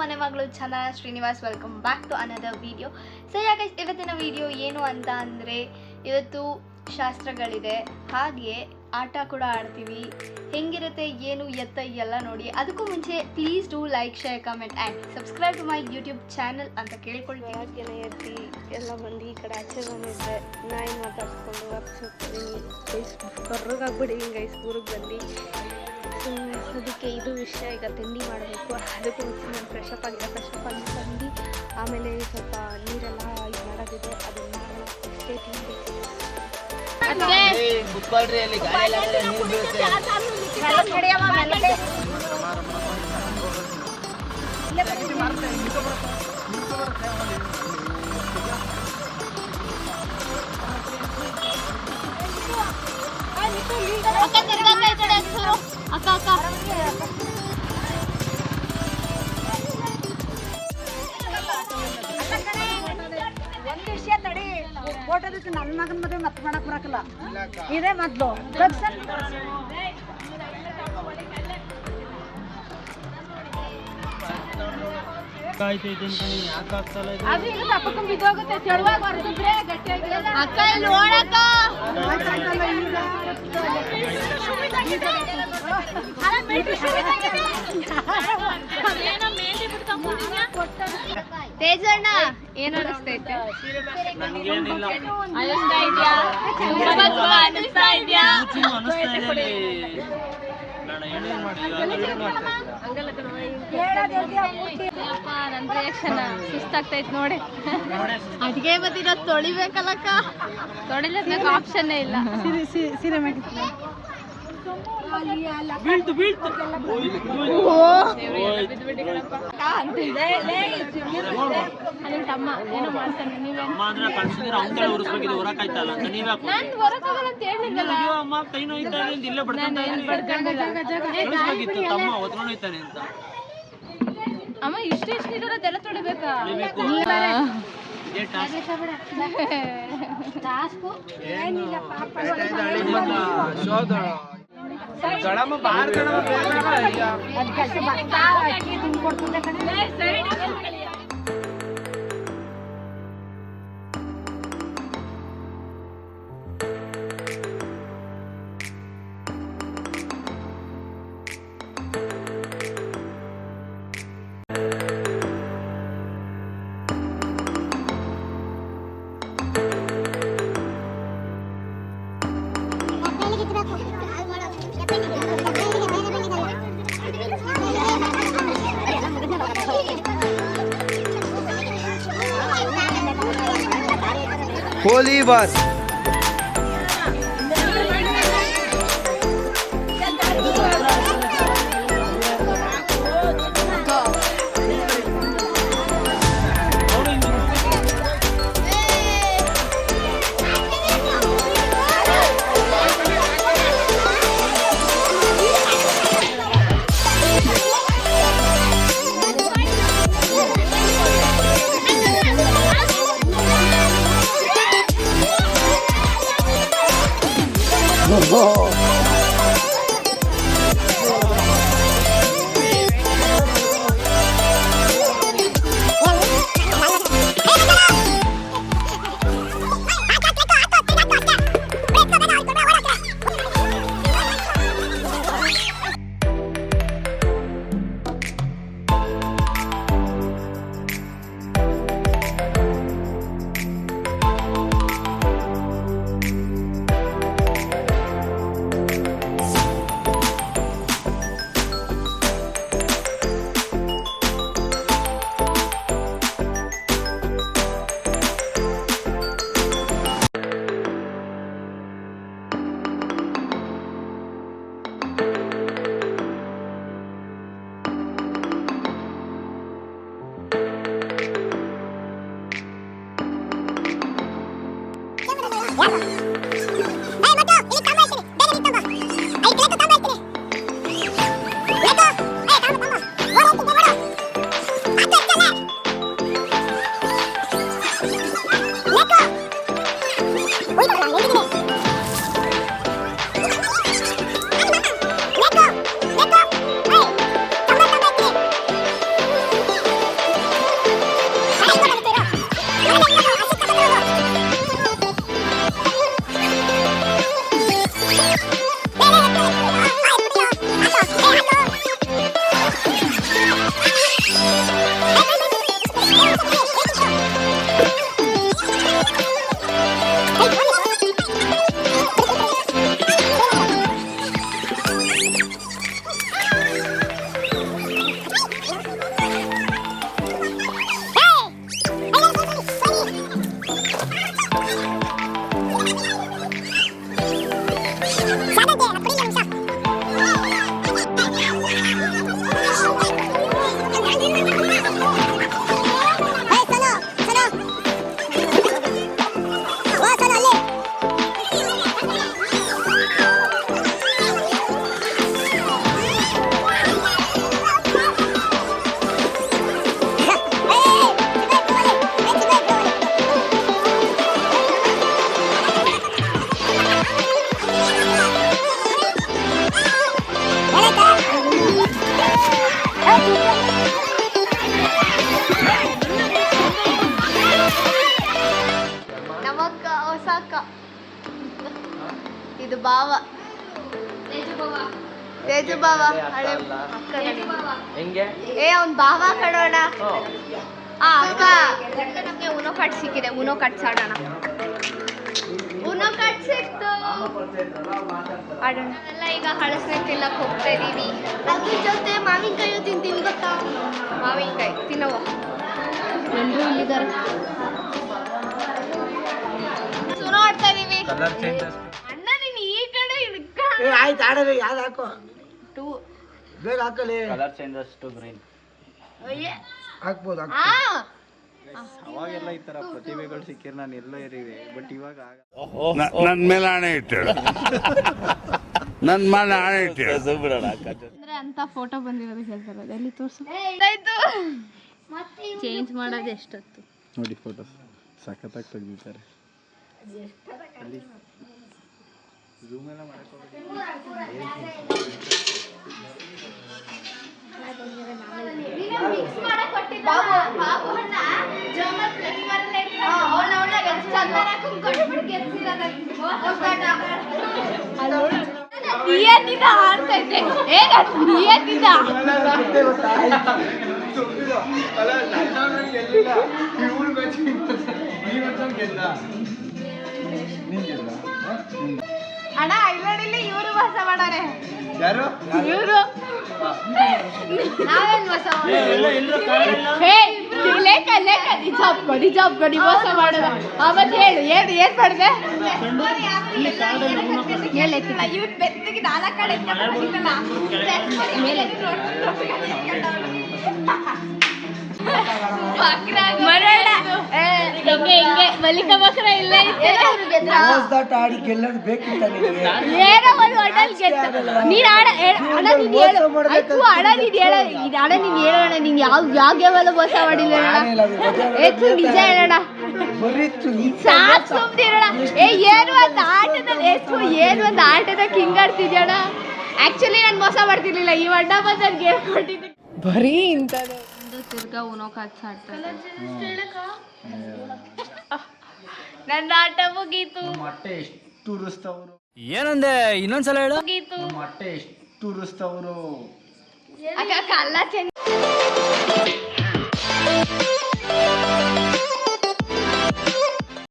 ಮನೆ ಮಗಳು Chandana Srinivas. Welcome back to another video. So ಯಾಕೆ ಇವತ್ತಿನ ವಿಡಿಯೋ ಏನು ಅಂತ ಅಂದರೆ, ಇವತ್ತು ಶಾಸ್ತ್ರಗಳಿದೆ, ಹಾಗೆ ಆಟ ಕೂಡ ಆಡ್ತೀವಿ. ಹೆಂಗಿರುತ್ತೆ ಏನು ಎತ್ತ ಎಲ್ಲ ನೋಡಿ. ಅದಕ್ಕೂ ಮುಂಚೆ please do like, share, comment and subscribe to my YouTube channel ಅಂತ ಕೇಳ್ಕೊಳ್ತೀನಿ. ಯಾಕೆಲ್ಲ ಎತ್ತಿ ಎಲ್ಲ ಬಂದು ಈ ಕಡೆ ಆಚೆ ಬಂದಿದ್ದೆ, ನಾಯಿ ಮಾತಾಡ್ಸ್ಕೊಂಡು ಹೋಗ್ತೀನಿ. ಗೈಸ್ ಬರ್ರೋಗಾಗ್ಬಿಟ್ಟಿದ್ದೀನಿ ಗೈಸ್ ಊರಿಗೆ ಬಂದು. ಅದಕ್ಕೆ ಇದು ವಿಷಯ, ಈಗ ತಿಂಡಿ ಮಾಡಬೇಕು. ಅದಕ್ಕೂ ಮುಂಚೆ ನಾನು ಫ್ರೆಶಪ್ ಆಗಿ ಬಂದು ಆಮೇಲೆ ಸ್ವಲ್ಪ ನೀರೆಲ್ಲ ಇದು ಮಾಡೋದಿದೆ, ಅದನ್ನು ಮಾಡೋಣ. ಅಷ್ಟೇ ತಿಂಡಿ ಅಕ್ಕ ಅಕ್ಕ ಒಂದು ವಿಷಯ ತಡಿ, ಫೋಟೋದಕ್ಕೆ ನನ್ನ ಮಗನ ಮದುವೆ ಮತ್ತೆ ಮಾಡಕ್ ಬರಕಲ್ಲ. ಇದೇ ಮೊದಲು ತೇಜಣ್ಣ ಏನು ಅನಿಸ್ತೈತೆ? ನನ್ನ ರಿಯಾಕ್ಷನ್ ಸುಸ್ತಾಗ್ತೈತೆ ನೋಡಿ. ಅಡಿಗೆ ಬತ್ತಿರೋ ತೊಳಿಬೇಕಲ್ಲಕ್ಕ, ತೊಳಿಲಕ್ಕ ಆಪ್ಷನ್ನೇ ಇಲ್ಲ. ಸೀರೆ ತಮ್ಮ ಏನೋ ಮಾಡ್ತಾನೆ. ಅಮ್ಮ ಇಷ್ಟೇ ಅದೆಲ್ಲ ತೊಳಿಬೇಕಾ? होली बार ನಮ್ಮಕ್ಕ ಹೊಸ ಅಕ್ಕ ಇದು ಬಾವ ತೇಜು ಬಾವ ಹಳೆ ಅಕ್ಕ ಏ ಅವ್ನ್ ಬಾವ ಕಡೋಣ ಅಕ್ಕ ನಮ್ಗೆ ಉನೋ ಕಾರ್ಡ್ ಸಿಕ್ಕಿದೆ ಉನೋ ಕಾರ್ಡ್ ಆಡೋಣ ಉನೋ ಕಾರ್ಡ್ ಸಿಕ್ತು ಆಡೋಣ ಎಲ್ಲ ಈಗ ಹಳಸೆ ತಿನ್ನಕ್ ಹೋಗ್ತಾ ಇದೀವಿ ಅದ್ರ ಜೊತೆ ಮಾವಿನಕಾಯಿ ತಿಂತೀವಿ ಗೊತ್ತಾ ಮಾವಿನಕಾಯಿ ತಿನ್ನವ ಎಲ್ಲರೂ ಇಲ್ಲಿದ್ದಾರೆ ಸುನೋ ಆಡ್ತಾ ಇದೀವಿ ಅಣ್ಣ ನೀನ್ ಈ ಕಡೆ ಆಯ್ತು ಆಡಲಿ ಯಾವ್ದು ಹಾಕೋ ಟೂ ಬೇಗ ಹಾಕಲಿ ಕಲರ್ ಚೇಂಜಸ್ ಟು ಗ್ರೀನ್ ಹಾಕ್ಬೋದು ಅವಾಗೆಲ್ಲ ಈ ತರ ಪ್ರತಿಭೆಗಳು ಸಿಕ್ಕಿರ್ ನಾನು ಎಲ್ಲೋ ಇರಿವೆ ಬಟ್ ಇವಾಗ ನನ್ ಮೇಲೆ ಆಣೆ ಇಟ್ಟೇಳು ನನ್ ಮೇಲೆ ಆಣೆ ಇಟ್ಟೇಳು ಅಂದ್ರೆ ಅಂತ ಫೋಟೋ ಬಂದಿರೋದು ಹೇಳ್ತಾರೆ ಎಲ್ಲಿ ತೋರ್ಸು ಚೇಂಜ್ ಮಾಡೋದು ಎಷ್ಟೊತ್ತು ನೋಡಿ ಫೋಟೋಸ್ ಸಖತ್ತಾಗಿ ತೆಗ್ದಿದ್ದಾರೆ ಝೂಮ್ ಎಲ್ಲ ಅಣ್ಣ ಇಲ್ಲಿ ಇವರು ಮೋಸ ಮಾಡಾರೆ ಯಾರು ಇವರು ನಾವೇನ್ ಮೋಸ ನಿಜಾಬ್ಕೊಡಿ ಮೋಸ ಮಾಡೋದ ಅವತ್ತು ಹೇಳು ಏನ್ ಮಾಡಿದೆ ಇವ್ರು ಬೆತ್ತಿಗೆ ನಾಲ್ಕು ಕಡೆ ಹಿಂಗೆ ಮಲ್ಲಿಕ ಬಕ್ರ ಇಲ್ಲ ಆಡಿ ಗೆಲ್ಲೋದು ಬೇಕಿತ್ತ ಏನೋ ಒಂದು ಹೋಟೆಲ್ ನೀನ್ ಆಡ ಅಣ್ಣ ನೀನ್ ಹೇಳು ಅಣ್ಣ ನೀನ್ ಹೇಳ ಅಣ್ಣ ನೀನ್ ಹೇಳೋಣ ನೀನ್ ಯಾವ್ಯಾವೆಲ್ಲ ಮೋಸ ಮಾಡಿಲ್ಲ ಹೆಚ್ಚು ನಿಜ ಹೇಳೋಣ ಸಾಕ್ ಸುಮ್ನಿರೋಣ ಏನು ಒಂದು ಆಟದಲ್ಲಿ ಹೆಚ್ಚು ಏನು ಒಂದು ಆಟದ ಕಿಂಗಾಡ್ತಿದ್ಯಣ್ಣ ಆಕ್ಚುಲಿ ನಾನು ಮೋಸ ಮಾಡ್ತಿರ್ಲಿಲ್ಲ ಈ ಅಣ್ಣ ಬಂದು ನನ್ಗೆ ಹೇಳ್ಕೊಟ್ಟಿದ್ದೆ ಬರೀ ಇಂಥದ್ದು ತಿರ್ಗಾ ಉನೋ ಕಾರ್ಡ್ಸ್ ಆಡ್ತಾರೆ ನನ್ನ ಆಟ ಮುಗೀತು ಮೊಟ್ಟೆ ಎಷ್ಟು ಉರಿಸ್ತವ್ರು ಏನಂದೆ ಇನ್ನೊಂದ್ಸಲ ಹೇಳು ಮುಗೀತು ಮೊಟ್ಟೆ ಎಷ್ಟು ಉರಿಸ್ತವ್ರು ಅಕ್ಕ ಕಲ್ಲ ಚೆನ್ನ